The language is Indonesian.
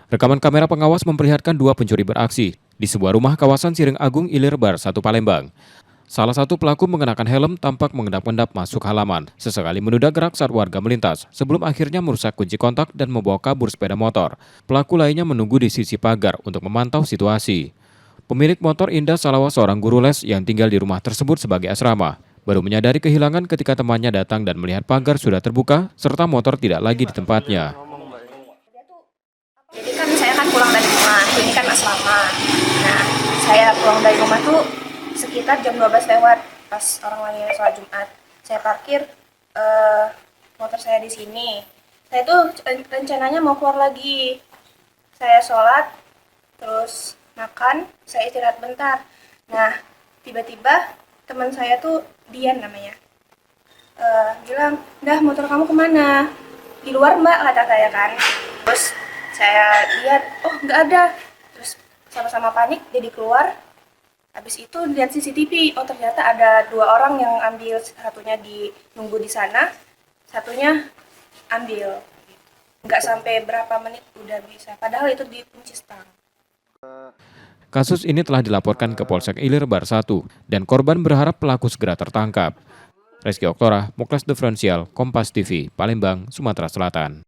Rekaman kamera pengawas memperlihatkan dua pencuri beraksi di sebuah rumah kawasan Siring Agung Ilir Bar 1 Palembang. Salah satu pelaku mengenakan helm tampak mengendap-endap masuk halaman, sesekali menunda gerak saat warga melintas, sebelum akhirnya merusak kunci kontak dan membawa kabur sepeda motor. Pelaku lainnya menunggu di sisi pagar untuk memantau situasi. Pemilik motor Indah Salawa, seorang guru les yang tinggal di rumah tersebut sebagai asrama, baru menyadari kehilangan ketika temannya datang dan melihat pagar sudah terbuka serta motor tidak lagi di tempatnya. Jadi kan saya kan pulang dari rumah, ini kan asrama. Nah, saya pulang dari rumah tuh sekitar jam 12 lewat pas orang lagi sholat Jumat. Saya parkir motor saya di sini. Saya tuh rencananya mau keluar lagi. Saya sholat, terus makan, saya istirahat bentar. Nah, tiba-tiba teman saya tuh Dian namanya, bilang, "Dah, motor kamu kemana?" "Di luar mbak," kata saya kan. Terus saya lihat, oh nggak ada. Terus sama-sama panik, jadi keluar. Habis itu lihat CCTV, oh ternyata ada dua orang yang ambil, satunya nunggu di sana, satunya ambil. Nggak sampai berapa menit udah bisa, padahal itu di kunci stang. Kasus ini telah dilaporkan ke Polsek Ilir Bar 1 dan korban berharap pelaku segera tertangkap. Reski Oktora, Muklas Diferensial, Kompas TV, Palembang, Sumatera Selatan.